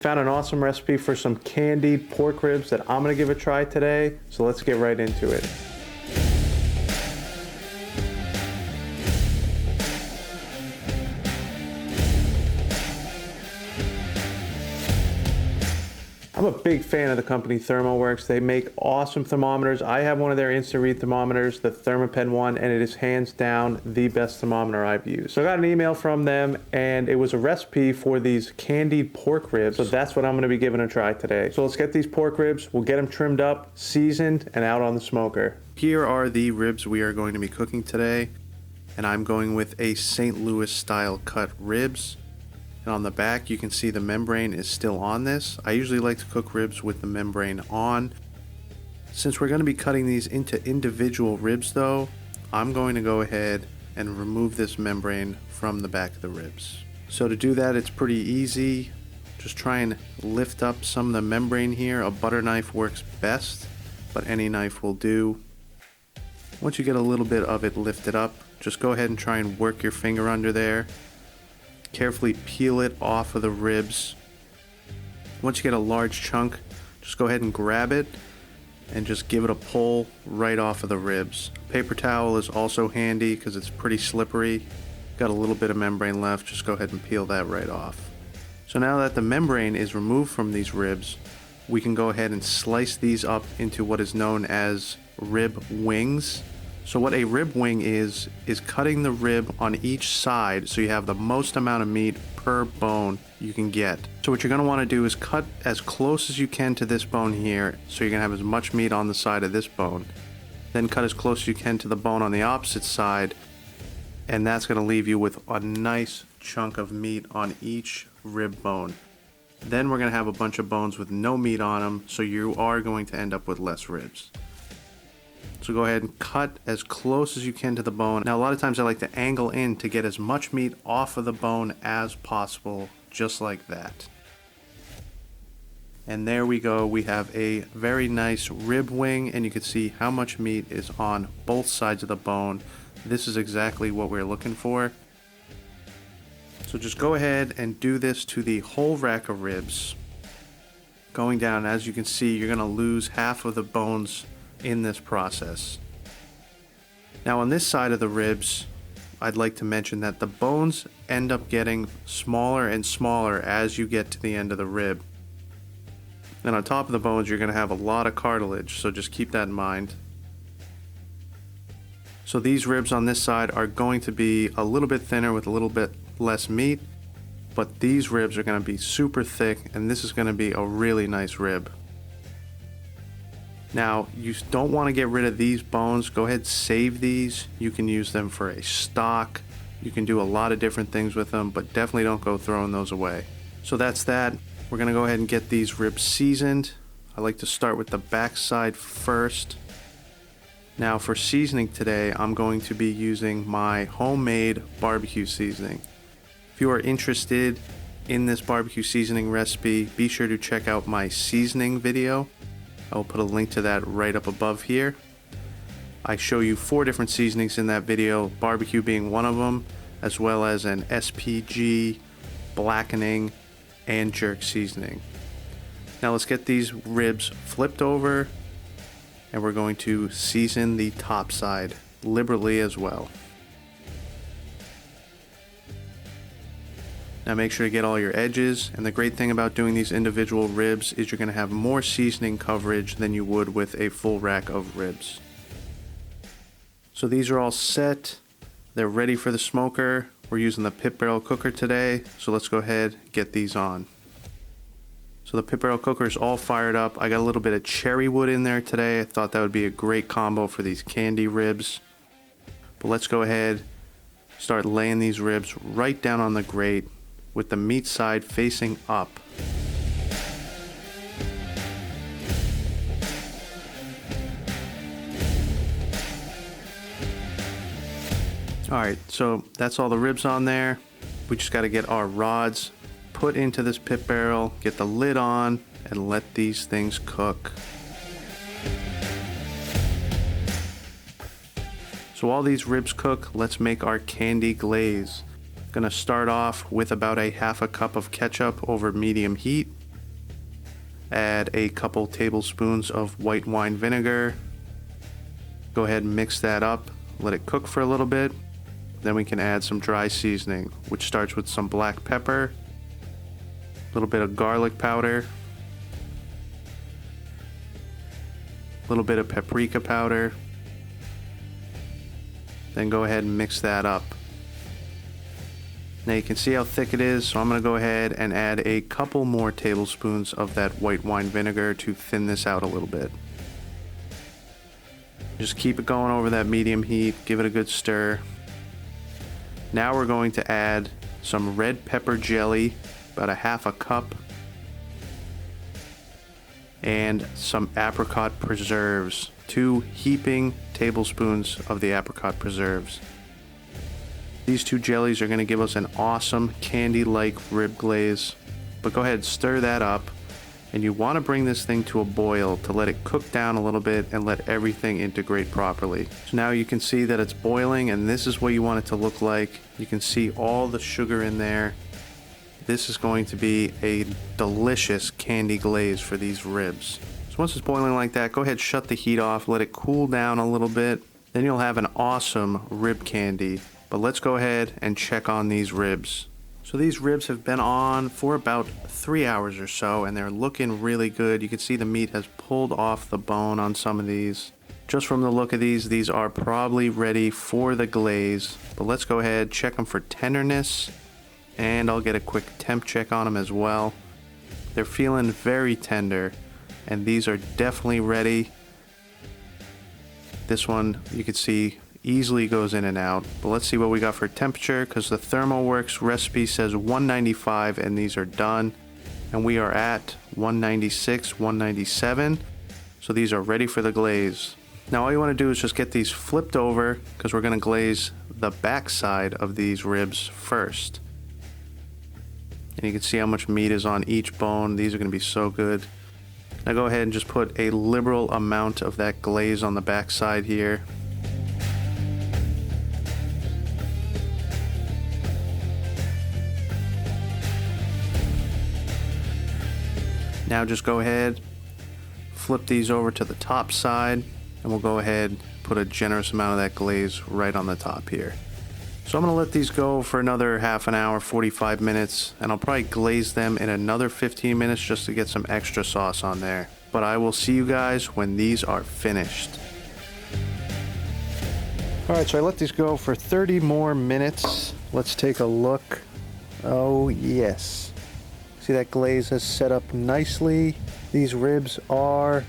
Found an awesome recipe for some candied pork ribs that I'm gonna give a try today, so let's get right into it. I'm a big fan of the company ThermoWorks. They make awesome thermometers. I have one of their instant read thermometers, the ThermoPen one, and it is hands down the best thermometer I've used. So I got an email from them and it was a recipe for these candied pork ribs. So that's what I'm gonna be giving a try today. So let's get these pork ribs, we'll get them trimmed up, seasoned, and out on the smoker. Here are the ribs we are going to be cooking today. And I'm going with a St. Louis style cut ribs. And on the back, you can see the membrane is still on this. I usually like to cook ribs with the membrane on. Since we're going to be cutting these into individual ribs though, I'm going to go ahead and remove this membrane from the back of the ribs. So to do that, it's pretty easy. Just try and lift up some of the membrane here. A butter knife works best, but any knife will do. Once you get a little bit of it lifted up, just go ahead and try and work your finger under there. Carefully peel it off of the ribs. Once you get a large chunk, just go ahead and grab it and just give it a pull right off of the ribs. Paper towel is also handy because it's pretty slippery. Got a little bit of membrane left, just go ahead and peel that right off. So now that the membrane is removed from these ribs, we can go ahead and slice these up into what is known as rib wings. So what a rib wing is cutting the rib on each side so you have the most amount of meat per bone you can get. So what you're going to want to do is cut as close as you can to this bone here so you're going to have as much meat on the side of this bone. Then cut as close as you can to the bone on the opposite side, and that's going to leave you with a nice chunk of meat on each rib bone. Then we're going to have a bunch of bones with no meat on them, so you are going to end up with less ribs. So go ahead and cut as close as you can to the bone. Now a lot of times I like to angle in to get as much meat off of the bone as possible, just like that. And there we go, we have a very nice rib wing, and you can see how much meat is on both sides of the bone. This is exactly what we're looking for. So just go ahead and do this to the whole rack of ribs. Going down, as you can see, you're gonna lose half of the bones in this process. Now on this side of the ribs, I'd like to mention that the bones end up getting smaller and smaller as you get to the end of the rib. And on top of the bones, you're going to have a lot of cartilage, so just keep that in mind. So these ribs on this side are going to be a little bit thinner with a little bit less meat, but these ribs are going to be super thick, and this is going to be a really nice rib. Now, you don't want to get rid of these bones. Go ahead, save these. You can use them for a stock. You can do a lot of different things with them, but definitely don't go throwing those away. So that's that. We're going to go ahead and get these ribs seasoned. I like to start with the back side first. Now for seasoning today, I'm going to be using my homemade barbecue seasoning. If you are interested in this barbecue seasoning recipe, be sure to check out my seasoning video. I'll put a link to that right up above here. I show you 4 different seasonings in that video, barbecue being one of them, as well as an SPG, blackening, and jerk seasoning. Now let's get these ribs flipped over, and we're going to season the top side liberally as well. Now make sure to get all your edges, and the great thing about doing these individual ribs is you're going to have more seasoning coverage than you would with a full rack of ribs. So these are all set, they're ready for the smoker. We're using the pit barrel cooker today, so let's go ahead and get these on. So the pit barrel cooker is all fired up. I got a little bit of cherry wood in there today. I thought that would be a great combo for these candy ribs. But let's go ahead, start laying these ribs right down on the grate, with the meat side facing up. Alright, so that's all the ribs on there. We just got to get our rods put into this pit barrel, get the lid on, and let these things cook. So while these ribs cook, let's make our candy glaze. Gonna start off with about a half a cup of ketchup over medium heat. Add a couple tablespoons of white wine vinegar. Go ahead and mix that up. Let it cook for a little bit. Then we can add some dry seasoning, which starts with some black pepper, a little bit of garlic powder, a little bit of paprika powder. Then go ahead and mix that up. Now you can see how thick it is, so I'm going to go ahead and add a couple more tablespoons of that white wine vinegar to thin this out a little bit. Just keep it going over that medium heat, give it a good stir. Now we're going to add some red pepper jelly, about a half a cup, and some apricot preserves, 2 heaping tablespoons of the apricot preserves. These 2 jellies are going to give us an awesome candy-like rib glaze. But go ahead, stir that up, and you want to bring this thing to a boil to let it cook down a little bit and let everything integrate properly. So now you can see that it's boiling, and this is what you want it to look like. You can see all the sugar in there. This is going to be a delicious candy glaze for these ribs. So once it's boiling like that, go ahead, shut the heat off, let it cool down a little bit. Then you'll have an awesome rib candy. But let's go ahead and check on these ribs. So these ribs have been on for about 3 hours or so, and they're looking really good. You can see the meat has pulled off the bone on some of these. Just from the look of these are probably ready for the glaze. But let's go ahead, check them for tenderness, and I'll get a quick temp check on them as well. They're feeling very tender, and these are definitely ready. This one, you can see, easily goes in and out. But let's see what we got for temperature, because the ThermoWorks recipe says 195 and these are done, and we are at 196, 197. So these are ready for the glaze. Now all you want to do is just get these flipped over, because we're going to glaze the back side of these ribs first. And you can see how much meat is on each bone. These are going to be so good. Now go ahead and just put a liberal amount of that glaze on the back side here. Now just go ahead, flip these over to the top side, and we'll go ahead, put a generous amount of that glaze right on the top here. So I'm going to let these go for another half an hour, 45 minutes, and I'll probably glaze them in another 15 minutes just to get some extra sauce on there. But I will see you guys when these are finished. Alright, so I let these go for 30 more minutes. Let's take a look. Oh yes. See, that glaze has set up nicely. These ribs are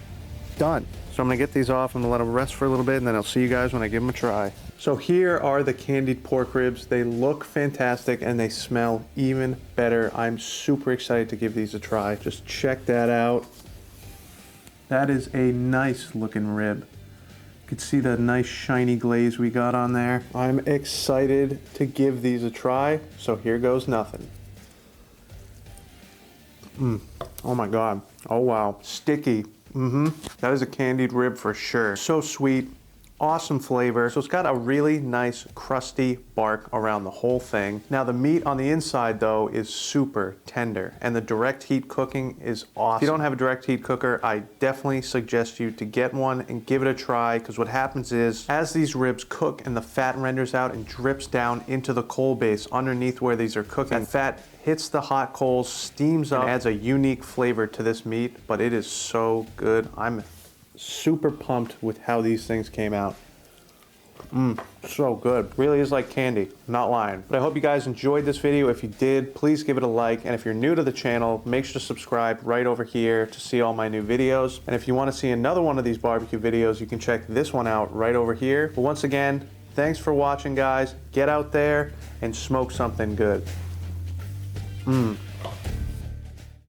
done. So I'm gonna get these off, I'm gonna let them rest for a little bit, and then I'll see you guys when I give them a try. So here are the candied pork ribs. They look fantastic and they smell even better. I'm super excited to give these a try. Just check that out. That is a nice looking rib. You can see the nice shiny glaze we got on there. I'm excited to give these a try, so here goes nothing. Oh my God. Oh wow. Sticky. That is a candied rib for sure. So sweet. Awesome flavor. So it's got a really nice crusty bark around the whole thing. Now the meat on the inside though is super tender, and the direct heat cooking is awesome. If you don't have a direct heat cooker, I definitely suggest you to get one and give it a try, because what happens is as these ribs cook and the fat renders out and drips down into the coal base underneath where these are cooking, that fat hits the hot coals, steams up, and adds a unique flavor to this meat, but it is so good. I'm super pumped with how these things came out. So good. Really is like candy, not lying. But I hope you guys enjoyed this video. If you did, please give it a like, and if you're new to the channel, make sure to subscribe right over here to see all my new videos. And if you want to see another one of these barbecue videos, you can check this one out right over here. But once again, thanks for watching, guys. Get out there and smoke something good.